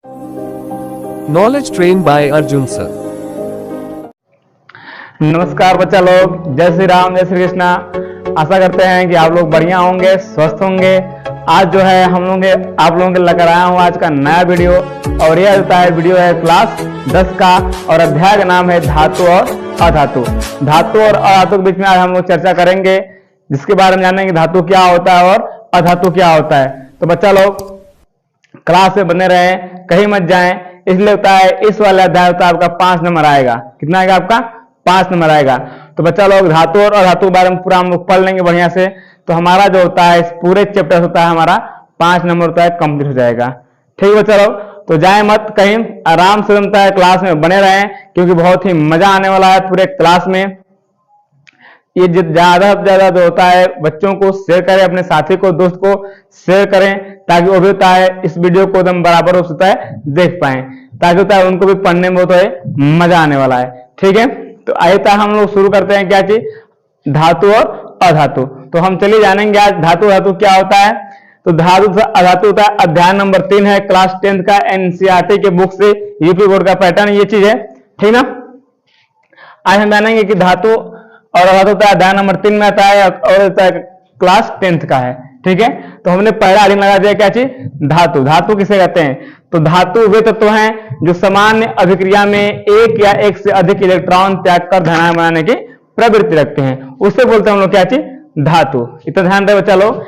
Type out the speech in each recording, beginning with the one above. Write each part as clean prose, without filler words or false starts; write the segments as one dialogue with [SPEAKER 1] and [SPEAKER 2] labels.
[SPEAKER 1] Knowledge trained by Arjun sir.
[SPEAKER 2] नमस्कार बच्चा लोग, जय श्री राम, जय श्री कृष्णा। आशा करते हैं कि आप लोग बढ़िया होंगे, स्वस्थ होंगे। आज जो है हम लोग आप लोगों के लेकर आया हूँ आज का नया वीडियो, और यह होता है वीडियो है क्लास 10 का, और अध्याय का नाम है धातु और अधातु। धातु और अधातु के बीच में आज हम लोग चर्चा करेंगे, जिसके बारे में जानेंगे धातु क्या होता है और अधातु क्या होता है। तो बच्चा लोग क्लास में बने रहे, कहीं मत जाएं। इसलिए होता है इस वाला अध्याय होता है आपका 5 नंबर आएगा। कितना आएगा आपका? 5 नंबर आएगा। तो बच्चा लोग धातु और अधातु के बारे में पूरा हम लोग पढ़ लेंगे बढ़िया से। तो हमारा जो होता है इस पूरे चैप्टर होता है हमारा 5 नंबर होता है, कंप्लीट हो जाएगा। ठीक है बच्चा लोग, तो जाए मत कहीं, आराम से बनता है क्लास में बने रहें, क्योंकि बहुत ही मजा आने वाला है पूरे क्लास में। ये ज्यादा से ज्यादा जो होता है बच्चों को शेयर करें, अपने साथी को, दोस्त को शेयर करें, ताकि वो भी होता है इस वीडियो को एकदम बराबर होता है देख पाए, ताकि होता है उनको भी पढ़ने में होता है मजा आने वाला है। ठीक है, तो आइए हम लोग शुरू करते हैं क्या चीज, धातु और अधातु। तो हम चलिए जानेंगे आज धातु धातु क्या होता है। तो धातु अधातु होता है अध्याय नंबर 3 है, क्लास 10 का, एनसीईआरटी के बुक से, यूपी बोर्ड का पैटर्न ये चीज है। ठीक ना, आज हम जानेंगे कि धातु और अधातु होता है अध्याय नंबर 3 में आता है, और होता है क्लास 10 का है। ठीक है, तो हमने पहला आदि लगा दिया क्या चीज, धातु। धातु किसे कहते हैं? तो धातु वे तत्व हैं जो सामान्य अभिक्रिया में एक या एक से अधिक इलेक्ट्रॉन त्याग कर धनायन बनाने की प्रवृत्ति रखते हैं, उससे बोलते हैं हम लोग क्या चीज, धातु। इतना ध्यान रहे बच्चा लोग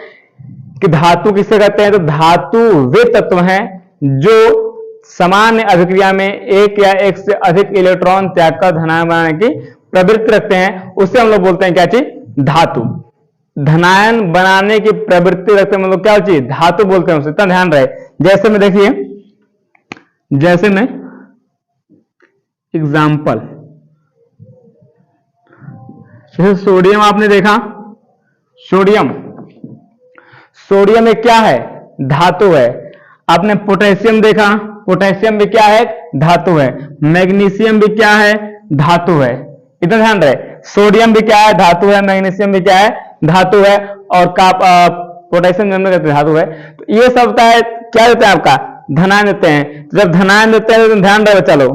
[SPEAKER 2] कि धातु किसे कहते हैं। तो धातु वे तत्व हैं जो सामान्य अभिक्रिया में एक या एक से अधिक इलेक्ट्रॉन त्याग कर धनायन बनाने की प्रवृत्ति रखते हैं, उससे हम लोग बोलते हैं क्या चीज, धातु। धनायन बनाने की प्रवृत्ति रखते हैं मतलब क्या चीज, धातु बोलते हैं उसे। इतना ध्यान रहे। जैसे में देखिए, जैसे में एग्जाम्पल, जैसे सोडियम आपने देखा, सोडियम, सोडियम में क्या है, धातु है। आपने पोटेशियम देखा, पोटेशियम भी क्या है, धातु है। मैग्नीशियम भी क्या है, धातु है। इतना ध्यान रहे, सोडियम भी क्या है, धातु है। मैग्नीशियम भी क्या है, धातु है। और पोटेशियम धातु है। तो ये सब होता है क्या देते हैं आपका, धनायन देते हैं। तो जब धनायन देते हैं तो ध्यान रहे चलो,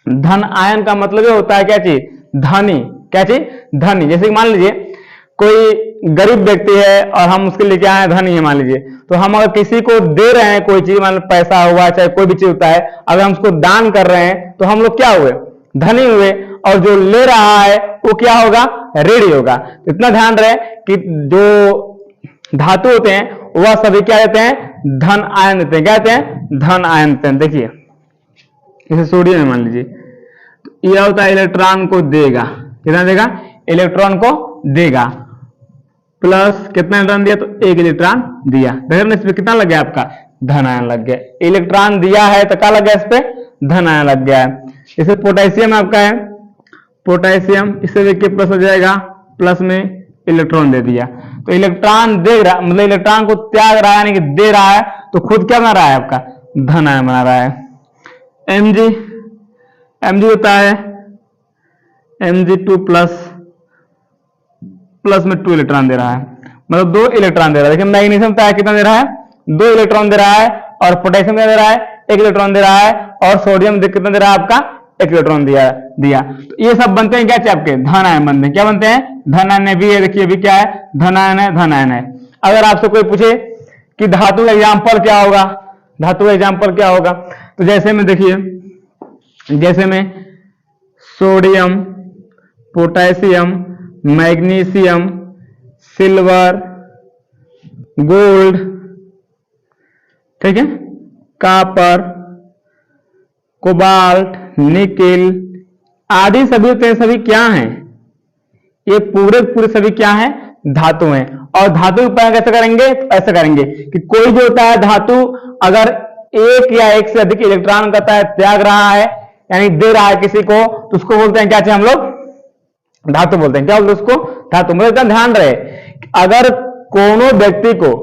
[SPEAKER 2] धन आयन का मतलब ये होता है क्या चीज, धनी। क्या चीज, धनी। जैसे मान लीजिए कोई गरीब व्यक्ति है और हम उसके लिए क्या है, धनी है मान लीजिए, तो हम अगर किसी को दे रहे हैं कोई चीज, मान लो पैसा हुआ चाहे कोई भी चीज होता है, अगर हम उसको दान कर रहे हैं तो हम लोग क्या हुए, धनी हुए। और जो ले रहा है वो क्या होगा, ऋणी होगा। इतना ध्यान रहे कि जो धातु होते हैं वह सभी क्या देते हैं, धन आयन देते हैं। क्या देते हैं, धन आयन देते हैं। देखिए जैसे सोडियम में मान लीजिए, तो यह होता है इलेक्ट्रॉन को देगा। कितना देगा, इलेक्ट्रॉन को देगा। प्लस कितना इलेक्ट्रॉन दिया, तो 1 इलेक्ट्रॉन दिया। देखिए इसमें कितना लग गया आपका, धन आयन लग गया। इलेक्ट्रॉन दिया है तो क्या लग गया, इस पे धन आयन लग गया है। जैसे पोटेशियम आपका है, पोटेशियम, इसे देखिए प्लस हो जाएगा, प्लस में इलेक्ट्रॉन दे दिया। तो इलेक्ट्रॉन दे रहा मतलब इलेक्ट्रॉन को त्याग रहा है, यानी कि दे रहा है, तो खुद क्या बना रहा है आपका, धन आयन बना रहा है। Mg, Mg होता है Mg2 प्लस, प्लस में 2 इलेक्ट्रॉन दे रहा है, मतलब 2 इलेक्ट्रॉन दे रहा है। देखिए मैग्नीशियम होता है कितना दे रहा है, 2 इलेक्ट्रॉन दे रहा है। और पोटेशियम क्या दे रहा है, 1 इलेक्ट्रॉन दे रहा है। और सोडियम कितना दे रहा है आपका, 1 इलेक्ट्रॉन दिया। तो ये सब बनते हैं क्या आपके, धन आयन बनते हैं। क्या बनते हैं, धन आयन भी है। देखिए अभी क्या है, धन आयन है, धन आयन है। अगर आपसे कोई पूछे कि धातु का एग्जाम्पल क्या होगा, धातु का एग्जाम्पल क्या होगा, तो जैसे में देखिए, जैसे में sodium, potassium, magnesium, silver, gold, ठीक है, कॉपर, कोबाल्ट, निकेल आदि सभी होते हैं। सभी क्या हैं, ये पूरे सभी क्या हैं, धातु हैं। और धातु का कैसे करेंगे, तो ऐसे करेंगे कि कोई जो होता है धातु अगर एक या एक से अधिक इलेक्ट्रॉन करता है, त्याग रहा है, यानी दे रहा है किसी को, तो उसको बोलते हैं क्या चाहिए हम लोग, धातु बोलते हैं। क्या बोलते हैं उसको, धातु। मतलब ध्यान रहे, अगर कोनो व्यक्ति को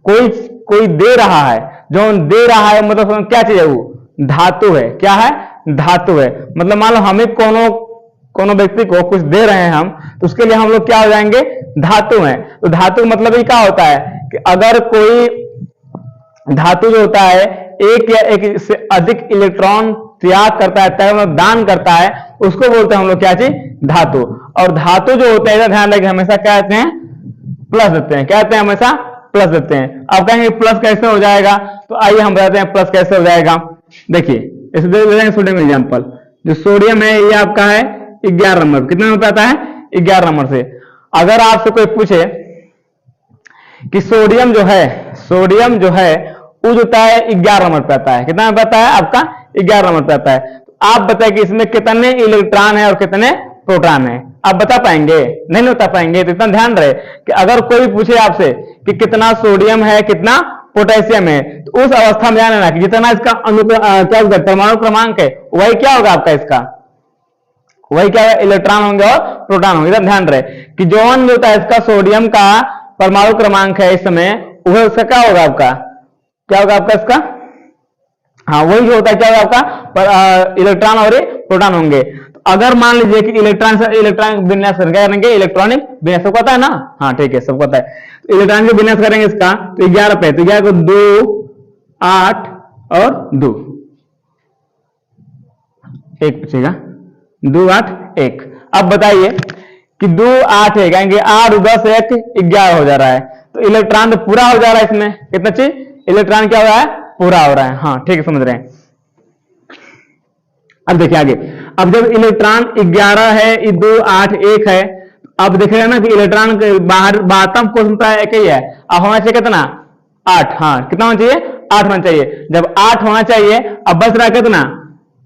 [SPEAKER 2] कोई दे रहा है, जो दे रहा है मतलब क्या चाहिए, वो धातु है। क्या है, धातु है। मतलब मान लो हमें कोनो व्यक्ति को कुछ दे रहे हैं हम, तो उसके लिए हम लोग क्या हो जाएंगे, धातु हैं। तो धातु मतलब ये क्या होता है कि अगर कोई धातु जो होता है एक या एक से अधिक इलेक्ट्रॉन त्याग करता है, त्याग मतलब दान करता है, उसको बोलते हैं हम लोग क्या चीज, धातु। और धातु जो होता है, ध्यान रखिए, हमेशा क्या कहते हैं, प्लस देते हैं, क्या कहते हैं, हमेशा प्लस देते हैं। अब कहेंगे प्लस कैसे हो जाएगा, तो आइए हम बताते हैं प्लस कैसे हो जाएगा। देखिए इसे दे देंगे सोडियम एग्जाम्पल। जो सोडियम है ये आपका है 11 नंबर, कितने नंबर पे आता है, 11 नंबर से। अगर आपसे कोई पूछे कि सोडियम जो है वो जो होता है 11 नंबर पे आता है, कितना नंबर आता है आपका, 11 नंबर पे आता है। तो आप बताइए कि इसमें कितने इलेक्ट्रॉन है और कितने प्रोटॉन है, आप बता पाएंगे, नहीं बता पाएंगे। तो इतना ध्यान रहे कि अगर कोई पूछे आपसे कि कितना सोडियम है कितना पोटेशियम है, तो उस अवस्था में ध्यान रखना कि जितना इसका क्या होगा, परमाणु क्रमांक है, वही क्या होगा आपका, इसका वही क्या होगा, इलेक्ट्रॉन होंगे और प्रोटॉन होंगे। इतना ध्यान रहे कि जो होता है इसका सोडियम का परमाणु क्रमांक है इस समय, वह उसका क्या होगा आपका, क्या होगा आपका इसका, हाँ वही जो होता है क्या होगा आपका, इलेक्ट्रॉन और प्रोटॉन होंगे। तो अगर मान लीजिए कि इलेक्ट्रॉनिक विन्यास करेंगे, इलेक्ट्रॉनिक विन्यास सबको पता है ना, हाँ ठीक है सबको पता है। तो इलेक्ट्रॉन का विन्यास करेंगे इसका, तो 11 पे, तो 11 को 2 8 और 2 1 बचेगा, 2 8 1। अब बताइए कि 2 8 1 आएंगे, 8 10 1 11 हो जा रहा है। तो इलेक्ट्रॉन तो पूरा हो जा रहा है इसमें, कितना चीज, इलेक्ट्रॉन क्या हो रहा है, पूरा हो रहा है, हाँ ठीक है समझ रहे हैं। अब देखिए आगे, अब जब इलेक्ट्रॉन 11 है, 2 8 1 है, अब देखेगा ना कि इलेक्ट्रॉन के बाहर बातम कोशिका एक ही है, अब होना चाहिए कितना, 8, हाँ कितना होना चाहिए, 8 होना चाहिए। जब 8 होना चाहिए, अब बच रहा है कितना,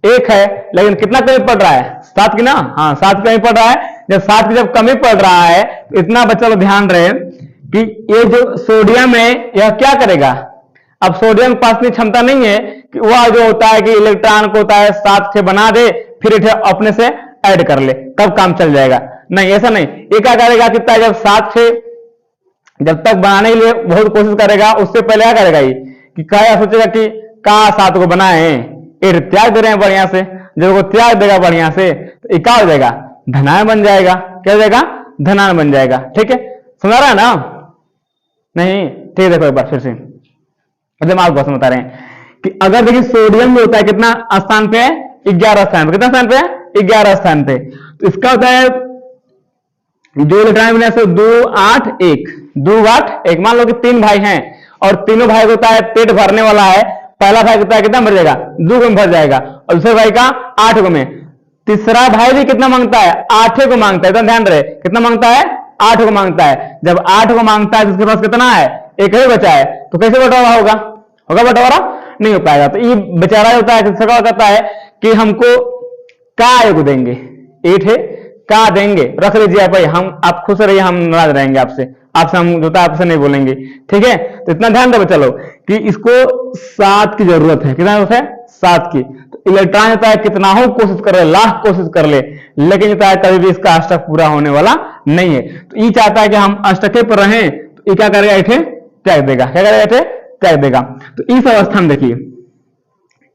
[SPEAKER 2] 1 है, लेकिन कितना कमी पड़ रहा है, 7 की ना, हाँ 7 कमी पड़ रहा है। जब 7 की जब कमी पड़ रहा है, तो इतना बच्चा लोग ध्यान रहे कि ये जो सोडियम है यह क्या करेगा, अब सोडियम के पास इतनी क्षमता नहीं है कि वह जो होता है कि इलेक्ट्रॉन को होता है 7 से बना दे, फिर इसे अपने से ऐड कर ले, तब काम चल जाएगा, नहीं ऐसा नहीं। ये क्या करेगा, कितना जब 7 से जब तक बनाने के लिए बहुत कोशिश करेगा, उससे पहले क्या करेगा ये कि क्या सोचेगा कि का 7 को बनाए, ये त्याग दे रहे हैं बढ़िया से, जब वो त्याग देगा बढ़िया से, तो ये क्या हो जाएगा, धनायन बन जाएगा, क्या हो जाएगा, धनायन बन जाएगा। ठीक है, समझ रहा है ना, नहीं ठीक है। देखो एक बार फिर से दिमाग बहुत बता रहे हैं कि अगर देखिए सोडियम जो होता है कितना स्थान पे है, 11 स्थान पे, कितना स्थान पे है, 11 स्थान पे। तो इसका होता है जो इलेक्ट्रॉन विन्यास 2 8 1 2 8 1। मान लो कि 3 भाई हैं और तीनों भाई को होता है पेट भरने वाला है, पहला भाई कितना कितना भर जाएगा, 2 को भर जाएगा, और दूसरे भाई का 8 को में। तीसरा भाई भी कितना मांगता है, 8 को मांगता है, तो ध्यान रहे कितना मांगता है, 8 को मांगता है। जब 8 को मांगता है, जिसके पास कितना है, 1 ही बचा है, तो कैसे बंटवारा होगा, होगा बंटवारा, नहीं हो पाएगा। तो ये बेचारा होता है क्या कहता है कि हमको का योग देंगे, 8 है का देंगे, रख लीजिए भाई, हम आप खुश रहिए, हम नाराज रहेंगे आपसे हम जो है आपसे नहीं बोलेंगे। ठीक है, तो इतना ध्यान दो चलो कि इसको 7 की जरूरत है, कितना जरूरत है, 7 की। तो इलेक्ट्रॉन होता है कितना हो कोशिश कर ले, लाख कोशिश कर ले, लेकिन होता है कभी भी इसका अष्टक पूरा होने वाला नहीं है। तो ये चाहता है कि हम अष्टके पर रहें, तो ये क्या करेगा, इठे त्याग देगा, क्या करेगा, इठे त्याग देगा। तो इस अवस्था में देखिए,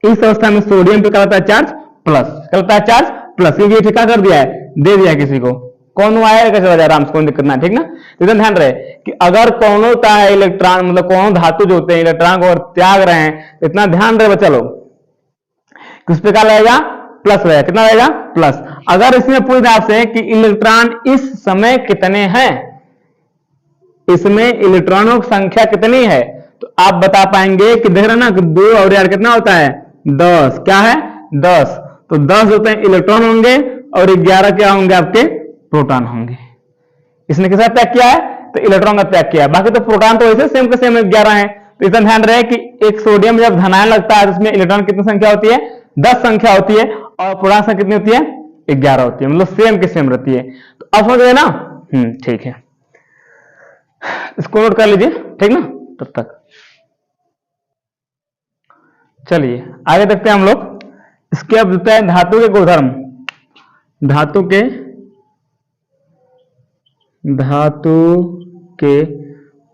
[SPEAKER 2] इस अवस्था में सोडियम पे क्या होता है, चार्ज प्लस, क्या होता है, चार्ज प्लस, क्योंकि ये ठिका कर दिया है, दे दिया किसी को, कौन आया कैसे बजा आराम से, कोई दिक्कत ना, ठीक ना। तो ध्यान रहे कि अगर कौन होता है इलेक्ट्रॉन, मतलब कौन धातु जो होते हैं इलेक्ट्रॉन को और त्याग रहे हैं, तो इतना ध्यान रहे बच्चा लोग, किस पे क्या रहेगा, प्लस रहेगा, कितना रहेगा, प्लस। अगर इसमें पूछ दे आपसे कि इलेक्ट्रॉन इस समय कितने हैं, इसमें इलेक्ट्रॉनों की संख्या कितनी है, तो आप बता पाएंगे कि देख रहे ना कि 2 और यार कितना होता है, 10, क्या है, 10। तो 10 होते हैं इलेक्ट्रॉन होंगे और 11 क्या होंगे, आपके प्रोटॉन होंगे। इसने किसका त्याग किया है, तो इलेक्ट्रॉन का त्याग किया है, बाकी तो प्रोटॉन तो वैसे सेम के सेम 11 है। तो इतना ध्यान रहे कि एक सोडियम जब धनायन लगता है, तो उसमें इलेक्ट्रॉन कितनी संख्या होती है, 10 संख्या होती है, और प्रोटॉन संख्या कितनी होती है, 11 होती है, मतलब सेम के सेम रहती है। तो अब समझ गए ना, ठीक है, इसको नोट कर लीजिए, ठीक ना। तब तक चलिए आगे देखते हैं हम लोग। इसके अब देते हैं धातु के गुणधर्म, धातु के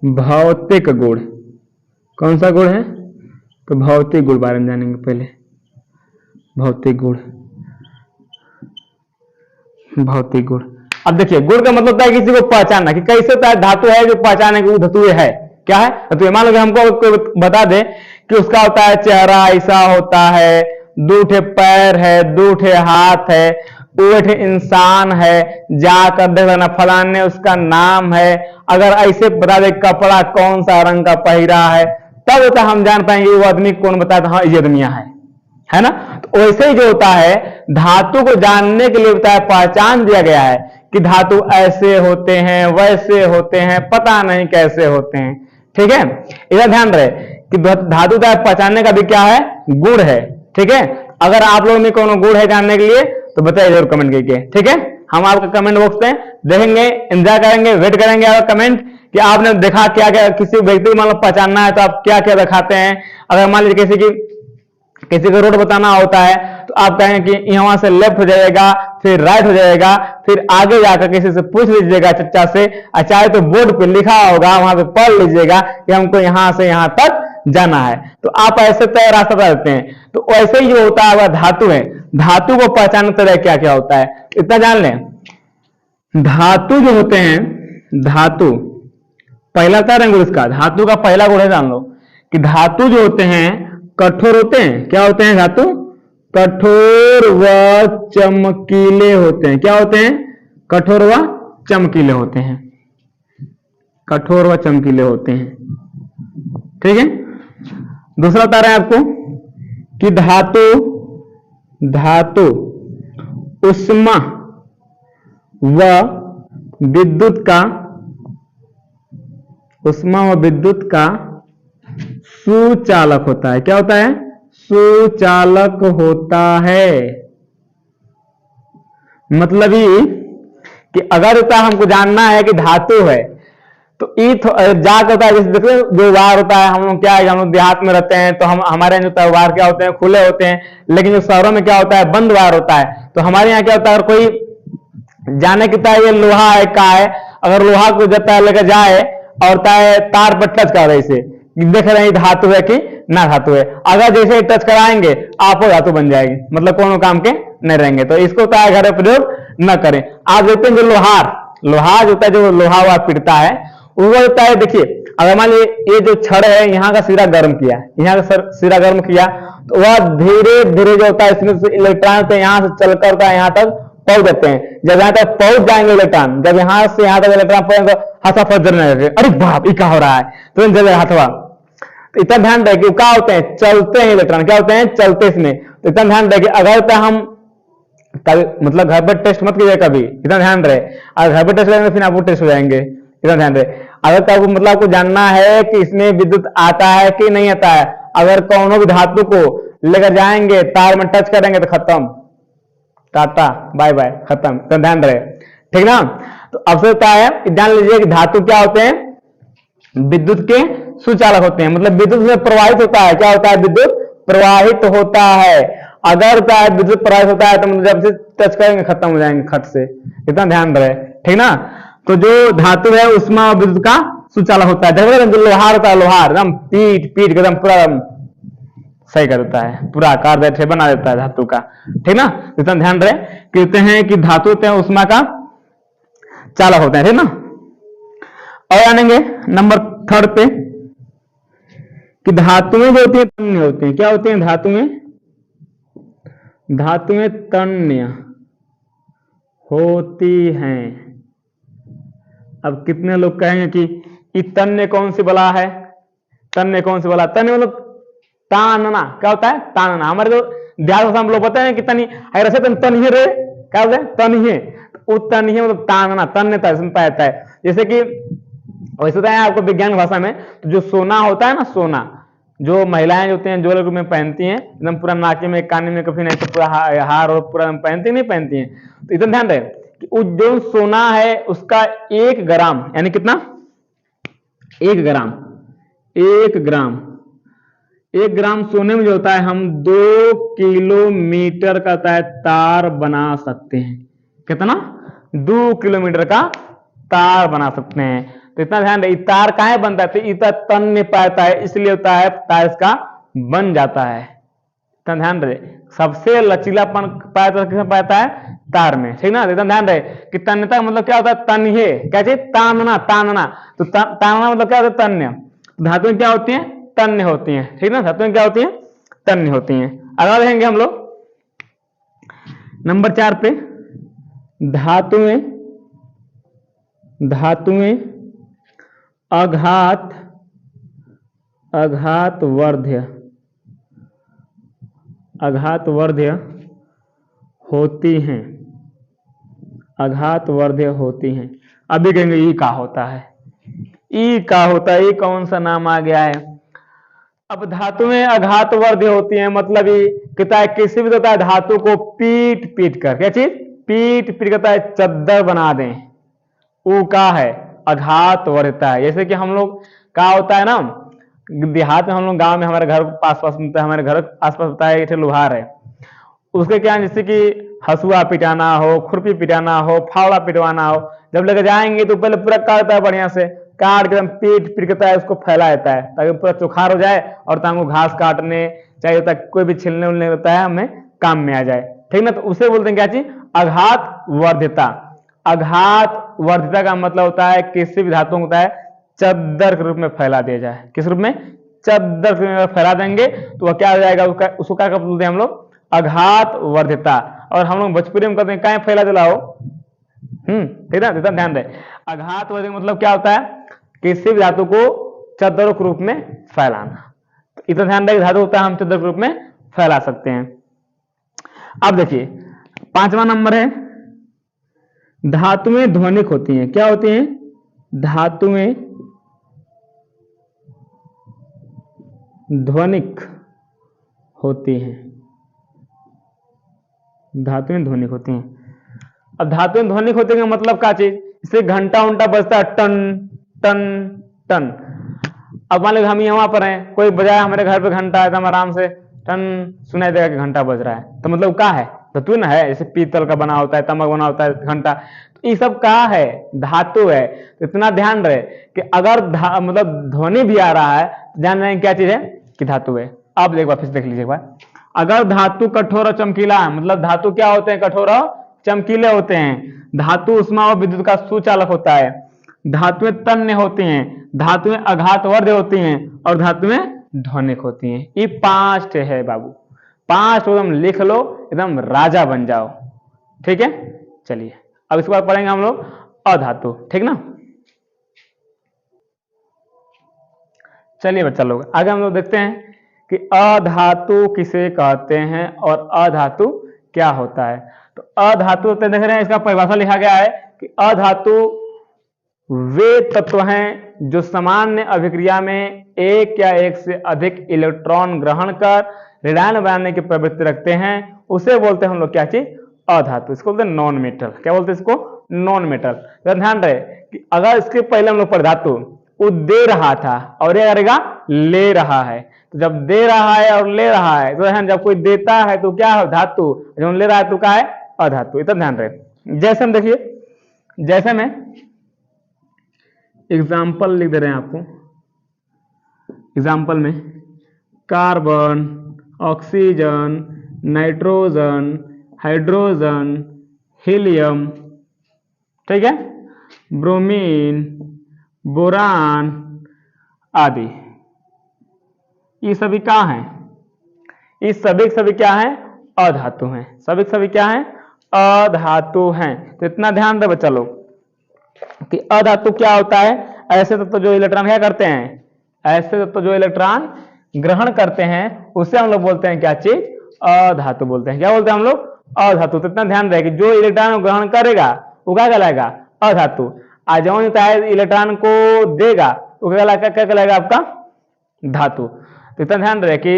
[SPEAKER 2] भौतिक गुण। कौन सा गुण है, तो भौतिक गुण बारे में जानेंगे पहले। भौतिक गुण, अब देखिए गुण का मतलब होता है किसी को पहचानना, कि कैसे होता है धातु है जो पहचाने की धातु है, क्या है? तो मान लो कि हमको कोई बता दे कि उसका होता है चेहरा ऐसा होता है, दूठे पैर है, दूठे हाथ है, वो एक इंसान है, जाकर देख लेना फलाने उसका नाम है। अगर ऐसे बता दे कपड़ा कौन सा रंग का पहिरा है, तब होता हम जान पाएंगे वो आदमी कौन, बताया हाँ ये दुनिया है ना। तो वैसे ही जो होता है धातु को जानने के लिए बताया पहचान दिया गया है कि धातु ऐसे होते हैं, वैसे होते हैं, पता नहीं कैसे होते हैं। ठीक है, इधर ध्यान रहे कि धातु का पहचानने का भी क्या है, गुण है। ठीक है, अगर आप लोगों में कोनो गुण है जानने के लिए तो बताइए जरूर कमेंट करके। ठीक है, हम आपका कमेंट बॉक्स में देखेंगे, एंजॉय करेंगे, वेट करेंगे आपका कमेंट कि आपने देखा क्या क्या, किसी व्यक्ति को मान लो पहचानना है तो आप क्या क्या दिखाते हैं। अगर मान लीजिए किसी को रोड बताना होता है तो आप कहेंगे कि यहाँ से लेफ्ट हो जाएगा, फिर राइट हो जाएगा, फिर आगे जाकर किसी से पूछ लीजिएगा चच्चा से, चाहे तो बोर्ड पे लिखा होगा वहां पे पढ़ लीजिएगा कि हमको यहां से यहां तक जाना है, तो आप ऐसे तय रास्ता बता देते हैं। तो वैसे ही जो होता है वह धातु है, धातु को पहचानने तरह क्या क्या होता है इतना जान लें। धातु जो होते हैं, धातु पहला क्या रंग इसका, धातु का पहला गुण है जान लो कि धातु जो होते हैं कठोर होते हैं। क्या होते हैं धातु? कठोर व चमकीले होते हैं। क्या होते हैं? कठोर व चमकीले होते हैं। कठोर व चमकीले होते हैं। ठीक है, दूसरा बता रहे हैं आपको कि धातु उष्मा व विद्युत का सुचालक होता है। क्या होता है? सुचालक होता है। मतलब ही कि अगर होता हमको जानना है कि धातु है तो जाकर होता है, जैसे देखिए जो वार होता है, हम लोग क्या है, हम लोग देहात में रहते हैं तो हम हमारे यहाँ जो वार क्या होते हैं, खुले होते हैं, लेकिन जो शहरों में क्या होता है, बंद वार होता है। तो हमारे यहाँ क्या होता है, अगर कोई जाने कितना ये लोहा है का है, अगर लोहा को जब लेकर जाए और तार पर टच कर रहे से देख रहे हैं धातु है कि ना धातु है, अगर जैसे टच कराएंगे आपको धातु बन जाएगी, मतलब कोनो काम के नहीं रहेंगे। तो इसको क्या है, घर में प्रयोग न करें। आप देखते हैं जो लोहार होता है, जो लोहा हुआ पिटता है वो होता है, देखिए अगर मान लीजिए ये जो छड़ है यहाँ का सिरा गर्म किया, यहाँ का सिरा गर्म किया तो वह धीरे धीरे जो होता है इसमें से इलेक्ट्रॉन होते हैं यहाँ से चलकर होता है यहाँ तक पहुंच जाते हैं। जब यहाँ तक पहुंच जाएंगे इलेक्ट्रॉन, जब यहाँ से यहाँ तक इलेक्ट्रॉन पहुंचे तो हाथा फजरने लगे, अरे बाप ये क्या हो रहा है, तो जब हाथवा। तो इतना ध्यान रहे कि क्या होते हैं, चलते हैं इलेक्ट्रॉन, क्या होते हैं, चलते इसमें। तो इतना ध्यान रहे कि अगर हम कभी मतलब घर पर टेस्ट मत कीजिए कभी, इतना ध्यान रहे, अगर घर पर टेस्ट करेंगे फिर आपको टेस्ट हो जाएंगे, इतना ध्यान रहे। अगर आपको मतलब आपको जानना है कि इसमें विद्युत आता है कि नहीं आता है, अगर कोनो भी धातु को लेकर जाएंगे तार में टच करेंगे तो खत्म, टाटा बाय बाय, खत्म, तो ध्यान रहे, ठीक ना। तो अब से होता है जान लीजिए कि धातु क्या होते हैं, विद्युत के सुचालक होते हैं, मतलब विद्युत में प्रवाहित होता है। क्या होता है, विद्युत प्रवाहित होता है। अगर क्या है विद्युत प्रवाहित होता है तो मतलब जब से टच करेंगे खत्म हो जाएंगे खट से, इतना ध्यान रहे, ठीक ना। तो जो धातु है उष्मा और विद्युत का सुचालक होता है। देखो जो लोहार होता है, लोहार एकदम पीट एकदम पूरा सही कर देता है, पूरा आकार बैठे बना देता है धातु का, ठीक ना। इतना ध्यान रहे, कहते हैं कि धातु होते हैं उष्मा का चालक होते हैं, ठीक ना। और आनेंगे नंबर 3 पे कि धातुएं जो होती है तन्य होती हैं। क्या होती हैं धातुएं? धातुएं तन्य होती हैं। अब कितने लोग कहेंगे कि तन्य कौन सी बला है, तन्य कौन सी बला, तन्य मतलब तानना। क्या होता है, तानना। हमारे जो देहात भाषा हम लोग बताए हैं कि तनी ऐसे तन्य रे, क्या बोलते हैं, तन्य, तन्य मतलब तानना, तन्यता इसमें पाया जाता है। जैसे कि वैसे होता है आपको विज्ञान भाषा में, तो जो सोना होता है ना, सोना जो महिलाएं होती हैं ज्वेलरी में पहनती हैं, एकदम पूरा नाके में कान में कभी नहीं तो पूरा हार और पूरा पहनती नहीं पहनती हैं। तो इतना ध्यान रहे कि जो सोना है उसका 1 ग्राम यानी कितना, 1 ग्राम 1 ग्राम सोने में जो होता है हम 2 किलोमीटर का तार बना सकते हैं। कितना, 2 किलोमीटर का तार बना सकते हैं। तो इतना ध्यान रहे, तार काहे बनता है, तो इतना तन्य पाता है इसलिए होता है तार इसका बन जाता है। इतना ध्यान रहे, सबसे लचीलापन पाता है किसमें पाता है, तार में, ठीक ना। इतना ध्यान रहे कि तन्यता मतलब क्या होता है, तन्य, क्या चीज, तानना, तानना। तो तानना मतलब क्या होता है, तन्य। धातुएं क्या होती हैं? तन्य होती हैं, ठीक ना। धातुएं क्या होती हैं? तन्य होती हैं। अगला देखेंगे हम लोग नंबर 4 पे, धातुएं अघातवर्ध्य होती हैं, अघातवर्ध्य होती हैं। अभी कहेंगे ई का होता है, ई का होता है, ई कौन सा नाम आ गया है? अब धातुएं अघातवर्ध्य होती हैं मतलब ये कहता है किसी भी होता है धातु को पीट पीट कर, क्या चीज? पीट पीट कहता है चद्दर बना दें, ऊ का है अघातवर्ध्यता है। जैसे कि हम लोग का होता है ना, देहात में हम लोग, गांव में हमारे घर पास पास मिलता है, हमारे घर आस पास होता है एक लोहार है, उसके क्या है जैसे कि हसुआ पिटाना हो, खुरपी पिटाना हो, फावड़ा पिटवाना हो, जब लेके जाएंगे तो पहले पूरा काटता है, बढ़िया से काट के एकदम पीट पीट करता है, उसको फैला देता है ताकि पूरा चुखार हो जाए और ताकि घास काटने चाहिए होता है, कोई भी छिलने उलने होता है हमें काम में आ जाए, ठीक ना। तो उसे बोलते हैं क्या चीज? अघातवर्ध्यता। अघातवर्ध्यता का मतलब होता है किसी भी धातु होता है चद्दर के रूप में फैला दिया जाए। किस रूप में? चद्दर के रूप में फैला देंगे तो वह क्या हो जाएगा? उसको क्या बोलते हैं हम लोग? अघातवर्ध्यता। और हम लोग भोजपुरी में कहते हैं क्या फैला दिलाओ, ठीक है, ध्यान दे। अघातवर्ध्यता मतलब क्या होता है? किसी भी धातु को चद्दर के रूप में फैलाना। तो इतना ध्यान रहे, धातु होता है हम चद्दर के रूप में फैला सकते हैं। अब देखिए 5वां नंबर है, धातुएं ध्वनिक होती हैं। क्या होती हैं? धातुएं ध्वनिक होती हैं, धातुएं ध्वनिक होती हैं। अब धातुएं ध्वनिक होती हैं मतलब क्या चीज? जैसे घंटा उंटा बजता है टन टन टन। अब मान लो हम यहाँ पर हैं, कोई बजाया हमारे घर पे घंटा है तो हम आराम से टन सुनाई देगा कि घंटा बज रहा है, तो मतलब क्या है? धातु ना है, जैसे पीतल का बना होता है, तमक बना होता है घंटा, तो ये सब क्या है? धातु है। तो इतना ध्यान रहे कि अगर मतलब ध्वनि भी आ रहा है, ध्यान रहे क्या चीज है? कि धातु है। अब एक बार फिर देख लीजिए एक बार, अगर धातु कठोर और चमकीला है, मतलब धातु क्या होते हैं? कठोर और चमकीले होते हैं। धातु उष्मा और विद्युत का सुचालक होता है। धातुएं तन्य होती हैं, धातुएं अघातवर्ध्य होती हैं और धातुएं ध्वनिक होती हैं। ये 5 है बाबू, 5 एकदम लिख लो, एकदम राजा बन जाओ, ठीक है। चलिए अब इसके बाद पढ़ेंगे हम लोग अधातु, ठीक ना। चलिए बच्चा लोग आगे हम लोग देखते हैं कि अधातु किसे कहते हैं और अधातु क्या होता है। तो अधातु देख रहे हैं, इसका परिभाषा लिखा गया है कि अधातु वे तत्व हैं जो सामान्य अभिक्रिया में एक या एक से अधिक इलेक्ट्रॉन ग्रहण कर ऋणायन बनाने की प्रवृत्ति रखते हैं, उसे बोलते हैं हम लोग क्या चीज? अधातु। इसको बोलते हैं नॉन मेटल। क्या बोलते हैं इसको? Non metal. तो ध्यान रहे कि अगर इसके पहले हम लोग पर धातु वो दे रहा था और ये करेगा ले रहा है, तो जब दे रहा है और ले रहा है तो जब कोई देता है तो क्या है? धातु। जब ले रहा है तो क्या है? अधातु। इतना ध्यान रहे। जैसे हम देखिए, जैसे में एग्जाम्पल लिख दे रहे हैं आपको, एग्जाम्पल में carbon, oxygen, nitrogen, hydrogen, helium, ठीक है, ब्रोमीन, बोरान आदि, ये सभी क्या हैं? ये सभी क्या हैं? अधातु हैं। सभी क्या हैं? अधातु हैं। तो इतना ध्यान दे बच्चा लोग कि अधातु क्या होता है? ऐसे तत्व जो इलेक्ट्रॉन क्या करते हैं? ऐसे तत्व जो इलेक्ट्रॉन ग्रहण करते हैं उसे हम लोग बोलते हैं क्या चीज? अधातु बोलते हैं। क्या बोलते हैं हम लोग? अधातु। तो इतना ध्यान रहे कि जो इलेक्ट्रॉन ग्रहण करेगा वो क्या कहलाएगा? अधातु। आज जो इलेक्ट्रॉन को देगा वो क्या कहलाएगा? आपका धातु। तो इतना ध्यान रहे कि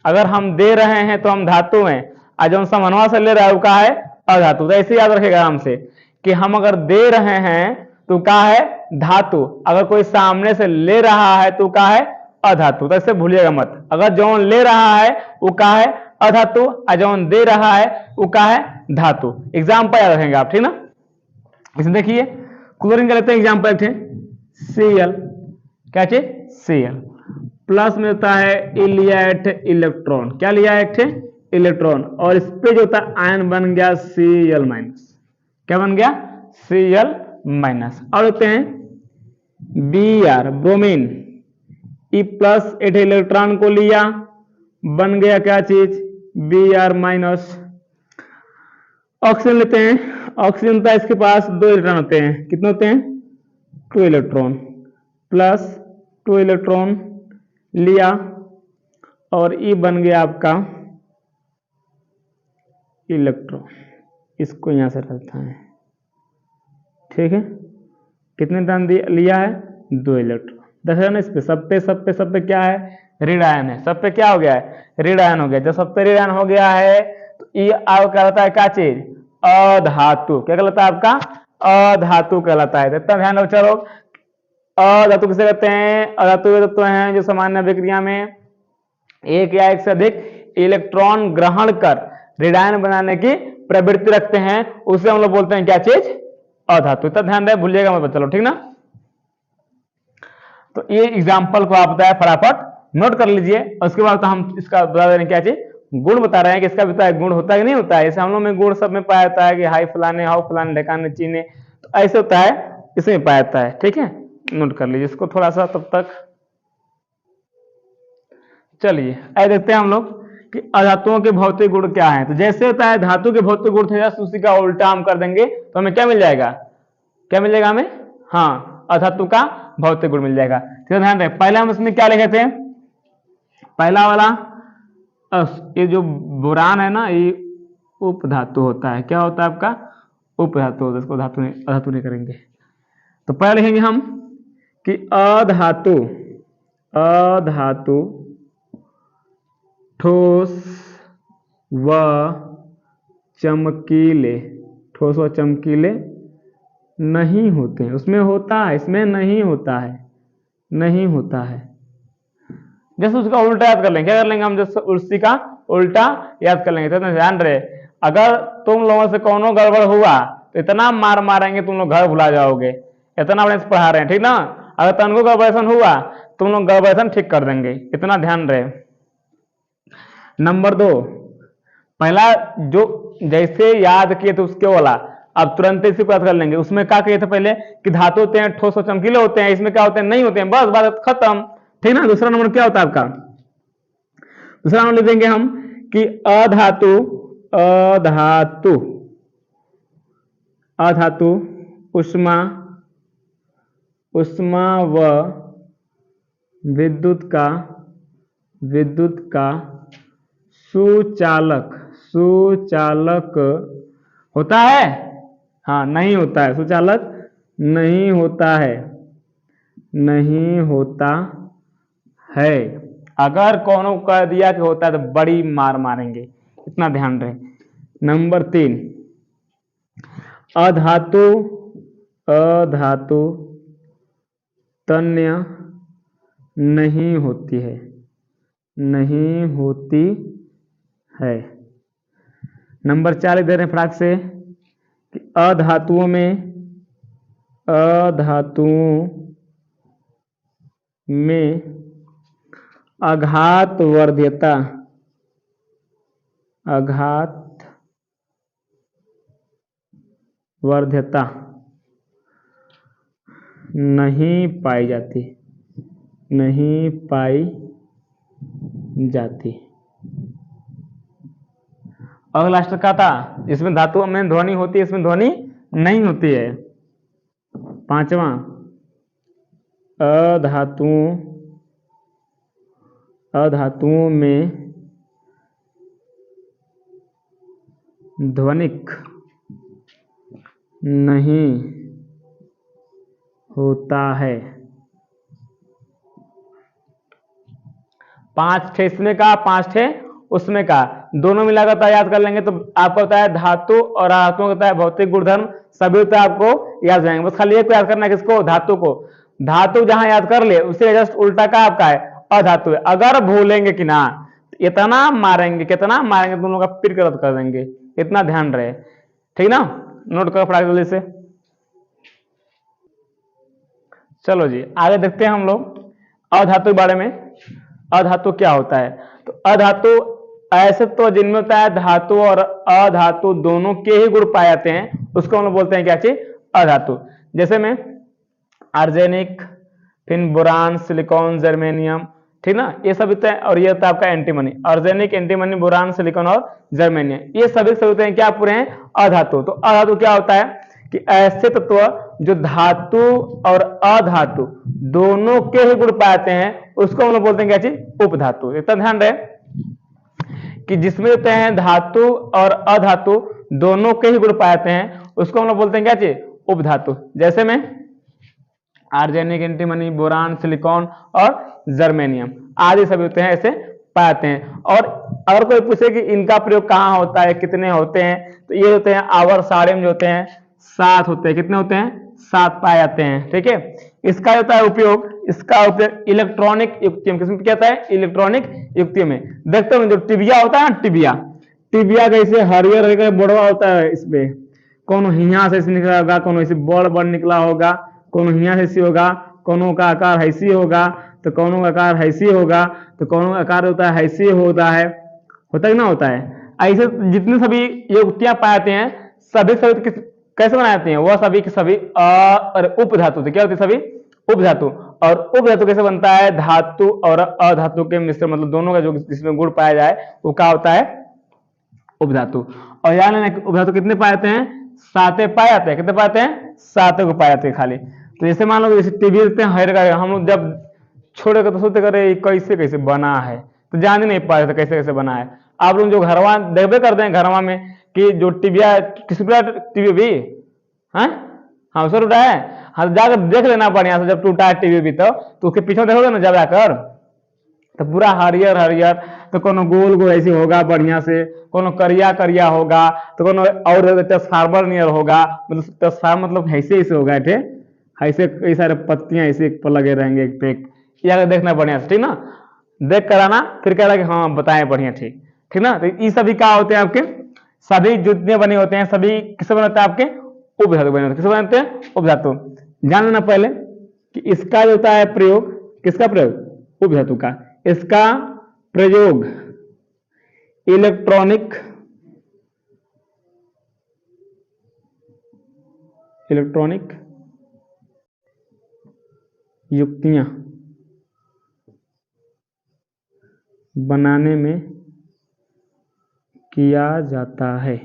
[SPEAKER 2] अगर हम दे रहे हैं तो हम धातु हैं, आज जो समन्वय से ले रहा है वो क्या है? अधातु। तो ऐसे याद रखेगा आराम से कि हम अगर दे रहे हैं तो क्या है? धातु। अगर कोई सामने से ले रहा है तो क्या है? अधातु। तो इसे भूलिएगा मत। अगर जौन ले रहा है वो क्या है? अधातु, और जौन दे रहा है वो क्या है? धातु। एग्जाम्पल याद रखेंगे आप, ठीक ना। इसमें देखिए क्लोरीन का लेते हैं एग्जाम्पल, Cl, क्या चीज? Cl प्लस में होता है लिया एक इलेक्ट्रॉन। क्या लिया? एक इलेक्ट्रॉन, और इस पे जो होता है आयन बन गया Cl माइनस। क्या बन गया? Cl minus. और होते हैं Br, ब्रोमीन, ई प्लस एक इलेक्ट्रॉन को लिया, बन गया क्या चीज, Br माइनस। ऑक्सीजन लेते हैं, ऑक्सीजन होता है इसके पास 2 इलेक्ट्रॉन होते हैं, कितने होते हैं, 2 इलेक्ट्रॉन, प्लस 2 इलेक्ट्रॉन लिया और ई बन गया आपका इलेक्ट्रॉन, इसको यहां से रखता है, ठीक है। कितने टर्न लिया है, 2 इलेक्ट्रॉन। देखा ना, इस पे सब पे क्या है, ऋण आयन है, सब पे क्या हो गया है, ऋण आयन हो गया। जब सब पे ऋण आयन हो गया है तो ये आपका कहलाता है क्या चीज, अधातु। क्या कहलाता है आपका, अधातु कहलाता है। इतना ध्यान रखो चलो, अधातु किसे कहते हैं, अधातु तत्व हैं जो सामान्य अभिक्रिया में एक या एक से अधिक इलेक्ट्रॉन ग्रहण कर ऋण आयन बनाने की प्रवृत्ति रखते हैं, उसे हम लोग बोलते हैं क्या चीज, अधातु। इतना ध्यान रहे, भूलिएगा मत, चलो ठीक ना। तो ये एग्जाम्पल को आप बताया फटाफट नोट कर लीजिए। उसके बाद तो हम इसका बता दे रहे हैं क्या चीज, गुण बता रहे हैं कि इसका भी तो गुण होता है कि नहीं होता है। जैसे हम लोग में गुण सब में पाया जाता है कि हाई फलाने, हाउ फलाने, ढकाने, चीने, तो ऐसे होता है, इसमें पाया जाता है, ठीक है। नोट कर लीजिए इसको थोड़ा सा तब तक। चलिए ऐसे देखते हैं हम लोग कि अधातुओं के भौतिक गुण क्या है। तो जैसे होता है धातु के भौतिक गुण थे, उसी का उल्टा हम कर देंगे तो हमें क्या मिल जाएगा, क्या मिल जाएगा हमें, हाँ, अधातु का भौतिक गुण मिल जाएगा। तो ध्यान रहे, पहले हम इसमें क्या लिखे थे, पहला वाला ये जो बोरान है ना, ये उपधातु होता है। क्या होता है आपका, उपधातु होता है, इसको धातु नहीं, अधातु नहीं करेंगे। तो पहले लिखेंगे हम कि अधातु, अधातु ठोस व चमकीले, ठोस व चमकीले नहीं होते हैं। उसमें होता है, इसमें नहीं होता है, नहीं होता है। जैसे उसका उल्टा याद कर लेंगे, क्या कर लेंगे हम, जैसे उसी का उल्टा याद कर लेंगे। तो ध्यान रहे, अगर तुम लोगों से कोनो गड़बड़ हुआ तो इतना मार मारेंगे तुम लोग घर भुला जाओगे, इतना बड़े से पढ़ा रहे हैं, ठीक ना। अगर तनको गड़बड़ेशन हुआ तुम लोग गड़बड़ेशन ठीक कर देंगे, इतना ध्यान रहे। नंबर 2, पहला जो जैसे याद किए थे उसके वाला अब तुरंत इसी को याद कर लेंगे। उसमें क्या किए थे पहले कि धातु होते हैं ठोस और चमकीले होते हैं, इसमें क्या होते हैं, नहीं होते हैं, बस बात खत्म, ठीक ना। दूसरा नंबर क्या होता है आपका, दूसरा नंबर लिख देंगे हम कि अधातु, अधातु, अधातु उष्मा, उष्मा व विद्युत का, विद्युत का सुचालक, सुचालक होता है, हाँ नहीं होता है, सुचालक नहीं होता है, नहीं होता है। अगर कोनो कह दिया कि होता है तो बड़ी मार मारेंगे, इतना ध्यान रहे। नंबर 3, अधातु, अधातु तन्य नहीं होती है, नहीं होती है। नंबर 4 दे रहे हैं फटाक से कि अधातुओं में, अधातुओं में आघात वर्ध्यता, आघात वर्ध्यता नहीं पाई जाती, नहीं पाई जाती। अगला लास्ट का था, इसमें धातुओं में ध्वनि होती है, इसमें ध्वनि नहीं होती है। 5वां, अधातुओं, अधातुओं में ध्वनिक नहीं होता है। 5 ठे इसमें का, 5 ठे उसमें का, दोनों मिलाकर याद कर लेंगे तो आपको होता है धातु और धातुओं का होता है भौतिक गुणधर्म, सभी होता है आपको याद जाएंगे। बस खाली एक को याद करना है, किसको, धातु को। धातु जहां याद कर ले उससे जस्ट उल्टा का आपका है अधातु है। अगर भूलेंगे कि ना इतना मारेंगे, कितना मारेंगे तुम लोग का पिट कर रद्द कर देंगे, इतना ध्यान रहे, ठीक ना। नोट करो फटाक जल्दी से। चलो जी आगे देखते हैं हम लोग अधातु के बारे में। अधातु क्या होता है, तो अधातु ऐसे तो जिनमें होता है धातु और अधातु दोनों के ही गुण पाए जाते हैं, उसको हम लोग बोलते हैं क्या चीज, अधातु। जैसे में आर्सेनिक, फिर बोरान, सिलिकॉन, जर्मेनियम, ठीक ना, ये सब होते हैं। और ये होता है आपका antimony, arsenic, antimony, boron, silicon और जर्मेनियम, ये सभी सब होते हैं क्या, पूरे हैं अधातु। तो अधातु क्या होता है कि ऐसे तत्व जो धातु और अधातु दोनों के ही गुण पाते हैं, उसको हम लोग बोलते हैं क्या चीज, उपधातु। इतना ध्यान रहे कि जिसमें होते हैं धातु और अधातु दोनों के ही गुण पाते हैं, उसको हम लोग बोलते हैं क्या चीज, उपधातु। जैसे में आर्सेनिक, एंटीमनी, बोरान, सिलिकॉन और जर्मेनियम आदि सभी होते हैं, ऐसे पाते हैं। और अगर कोई पूछे कि इनका प्रयोग कहाँ होता है, कितने होते हैं, तो ये होते हैं आवर्त सारणी में जो होते हैं 7 होते हैं। कितने होते हैं, 7 पाए जाते हैं, ठीक है। इसका होता है उपयोग, इसका उपयोग इलेक्ट्रॉनिक युक्तियों में, किसमें क्या होता है, इलेक्ट्रॉनिक युक्तियों में। देखते हो जो टिबिया होता है ना, टिबिया, टिबिया कैसे हरियर हरियर बड़वा होता है, इसमें कौन हिया से निकला होगा, कौन ऐसे बड़ बड़ निकला होगा, कौन हिया से ऐसी होगा, कौनों का आकार ऐसी होगा, तो कौनों का आकार ऐसी होगा, तो कौनों का आकार होता है ऐसी होता है कि ना होता है। ऐसे जितने सभी युक्तियां पाते हैं, सभी कैसे बनाते हैं, वह सभी के सभी उपधातु थे। क्या होते सभी, उपधातु। और उपधातु कैसे बनता है, धातु और अधातु के मिश्रण, मतलब दोनों का जो जिसमें गुण पाया जाए वो क्या होता है, उपधातु। और याद लेना उपधातु कितने पाए जाते हैं, 7 पाए जाते हैं। कितने पाते हैं, 7 को पाए जाते हैं खाली। तो जैसे मान लो जैसे टीवी देखते हैं हर का, हम लोग जब छोड़े तो सोचते करे कैसे कैसे बना है, तो जान ही नहीं पाए थे कैसे कैसे बना है। आप लोग जो घरवा देखते करते हैं घरवा में कि जो टीबिया किसी टीवी भी हाँ उसको टूटा है, हाँ जाकर देख लेना बढ़िया से, जब टूटा है टीवी भी तो उसके पीछे देखोगे ना जब जाकर, तो पूरा हरियर हरियर, तो कोनो गोल गोल ऐसे होगा बढ़िया से, कोनो करिया करिया होगा, तो कोनो और ट्रांसफार्मर नियर होगा, मतलब ट्रांसफार्मर मतलब ऐसे ऐसे होगा, ऐसे कई सारे पत्तियां ऐसे पर लगे रहेंगे एक पे एक, ये देखना बढ़िया से, ठीक ना, देख कर आना, फिर कह रहा कि हाँ बताएं बढ़िया, ठीक ठीक ना। तो ये सभी क्या होते हैं आपके, सभी जितने बने होते हैं सभी किससे बने होते हैं, आपके उपधातु बने होते हैं। किससे बनते हैं, उपधातु। जान लेना पहले कि इसका जो होता है प्रयोग, किसका प्रयोग, उपधातु का। इसका प्रयोग इलेक्ट्रॉनिक युक्तियां बनाने में किया जाता है,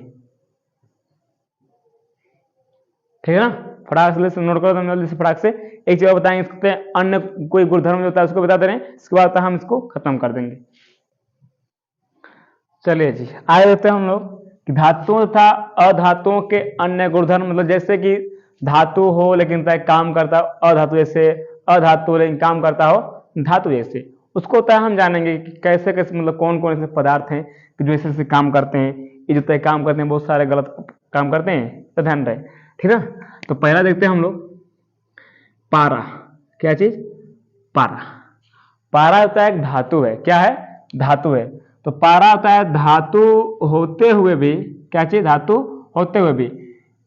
[SPEAKER 2] ठीक है ना। फटाक से नोट करो तुम जल्दी से, फटाक से एक चीज बताएंगे, इसके अन्य कोई गुणधर्म होता है उसको बता दे रहे हैं, इसके बाद हम इसको खत्म कर देंगे। चलिए जी आगे देखते हैं हम लोग कि धातुओं तथा अधातुओं के अन्य गुणधर्म, मतलब जैसे कि धातु हो लेकिन काम करता हो अधातु जैसे, अधातु लेकिन काम करता हो धातु जैसे, उसको तय हम जानेंगे कि कैसे कैसे, मतलब कौन कौन ऐसे पदार्थ हैं कि जो ऐसे काम करते हैं। ये जो तय काम करते हैं बहुत सारे गलत काम करते हैं, तो ध्यान रहे, ठीक है। तो पहला देखते हैं हम लोग पारा, क्या चीज, पारा। पारा होता है एक धातु है, क्या है, धातु है। तो पारा होता है धातु होते हुए भी, क्या चीज, धातु होते हुए भी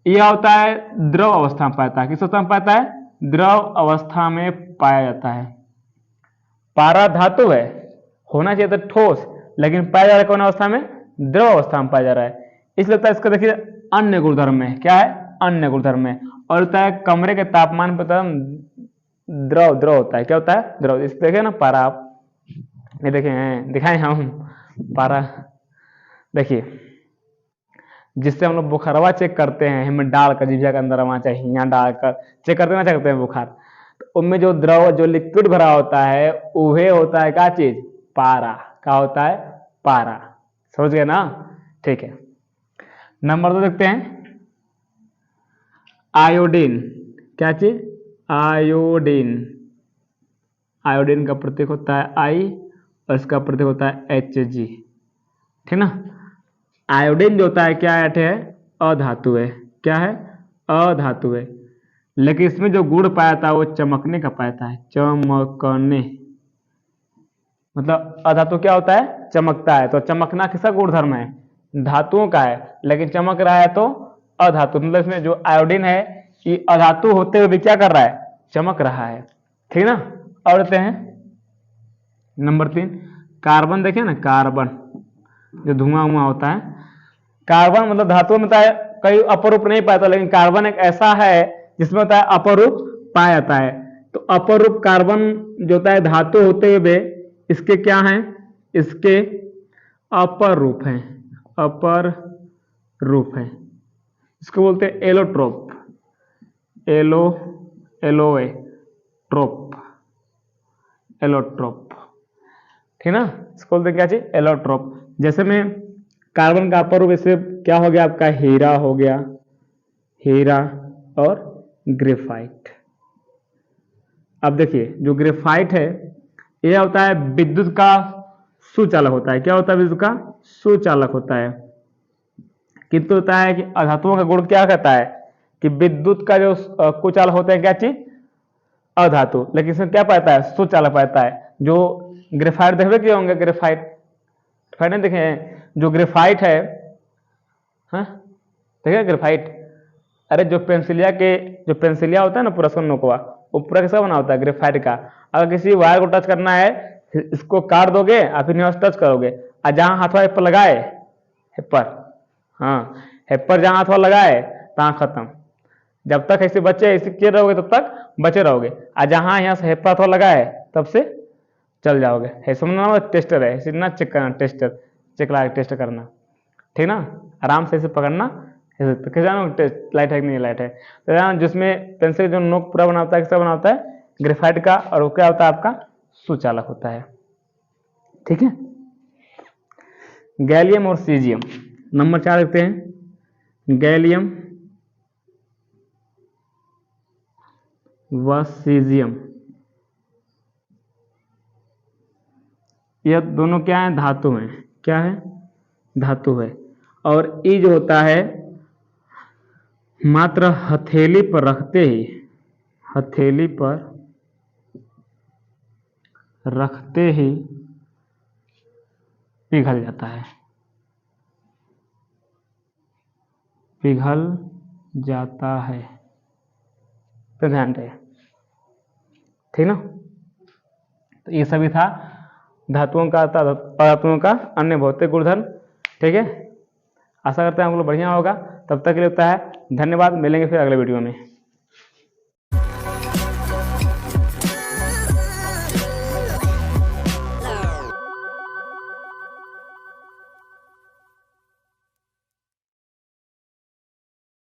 [SPEAKER 2] यह होता है द्रव अवस्था में पाता है। किस अवस्था में पाता है, द्रव अवस्था में पाया जाता है। पारा धातु है, होना चाहिए था ठोस, लेकिन पाया जा रहा है कौन अवस्था में, द्रव अवस्था में पाया जा रहा है। इसलिए होता है इसका देखिए अन्य गुणधर्म में, क्या है, अन्य गुणधर्म में। और होता है कमरे के तापमान पर द्रव द्रव होता है, क्या होता है, द्रव। इस देखे ना पारा, आप ये देखे हैं, दिखाए हम पारा, देखिए जिससे हम लोग बुखारवा चेक करते हैं, हमें डालकर जिभा के अंदर वहां चाहे हिया डालकर चेक करते हैं, करते हैं बुखार, तो उनमें जो द्रव जो लिक्विड भरा होता है वह होता है क्या चीज, पारा। क्या होता है, पारा। समझ गए ना, ठीक है। नंबर 2 देखते हैं आयोडीन, क्या चीज, आयोडीन। आयोडीन का प्रतीक होता है आई और इसका प्रतीक होता है Hg, ठीक ना। आयोडीन जो होता है क्या है, अधातु है, क्या है, अधातु है। लेकिन इसमें जो गुण पाया था वो चमकने का पाया था, चमकने, मतलब अधातु क्या होता है, चमकता है। तो चमकना किसका गुणधर्म है, धातुओं का है, लेकिन चमक रहा है तो अधातु, मतलब इसमें जो आयोडीन है ये अधातु होते हुए भी क्या कर रहा है, चमक रहा है, ठीक ना। और देते हैं नंबर 3 कार्बन। देखिए ना कार्बन, जो धुआं हुआ होता है, कार्बन मतलब धातु में होता है, कई अपरूप नहीं पाता, लेकिन कार्बन एक ऐसा है जिसमें होता है अपरूप पाया जाता है। तो अपर रूप कार्बन जो होता है धातु होते हुए इसके क्या हैं, इसके अपर रूप हैं, अपर रूप है, इसको बोलते हैं एलोट्रोप, एलोए ट्रोप, एलोट्रोप, ठीक ना, इसको बोलते हैं क्या चीज, एलोट्रोप। जैसे में कार्बन का अपर रूप इससे क्या हो गया आपका, हीरा हो गया, हीरा और ग्रेफाइट। अब देखिए जो ग्रेफाइट है यह होता है विद्युत का सुचालक होता है, क्या होता है, विद्युत का सुचालक होता है। किंतु होता है कि अधातुओं का गुण क्या कहता है कि विद्युत का जो कुचालक होता है क्या चीज, अधातु, लेकिन इसमें क्या पाता है, सुचालक पाता है। जो ग्रेफाइट देखे क्या होंगे, ग्रेफाइट नहीं देखे हैं, जो ग्रेफाइट है, हाँ देखे ग्रेफाइट, अरे जो पेंसिलिया होता है ना पूरा नोकवा, वो पूरा किसका बना होता है, ग्रेफाइट का। अगर किसी वायर को टच करना है, इसको काट दोगे और फिर यहाँ टच करोगे, और जहां हाथवा हेपर लगाए, हेपर, हाँ हेपर जहां हाथवा लगाए तहां खत्म। जब तक ऐसे बच्चे ऐसे किए रहोगे तब तक बचे रहोगे, और जहां यहाँ से हेपर हाथवा लगाए तब से चल जाओगे। है समझना, टेस्टर है, ऐसे ना चेक करना, टेस्टर चेक ला टेस्ट करना, ठीक ना, आराम से ऐसे पकड़ना, लाइट है कि नहीं लाइट है। तो जिसमें पेंसिल जो नोक पूरा बनाता है, किसका बनाता है, ग्रेफाइट का, और वो क्या होता है आपका, सुचालक होता है, ठीक है। गैलियम और सीजियम, नंबर 4 देखते हैं, गैलियम व सीजियम, यह दोनों क्या है, धातु हैं, क्या है, धातु है। और ये जो होता है मात्र हथेली पर रखते ही, हथेली पर रखते ही पिघल जाता है, पिघल जाता है, तो ध्यान रहे, ठीक ना। तो ये सभी था धातुओं का, अधातुओं का अन्य भौतिक गुणधर्म, ठीक है। आशा करते हैं आप लोग बढ़िया होगा। तब तक के लिए होता है धन्यवाद, मिलेंगे फिर अगले वीडियो में।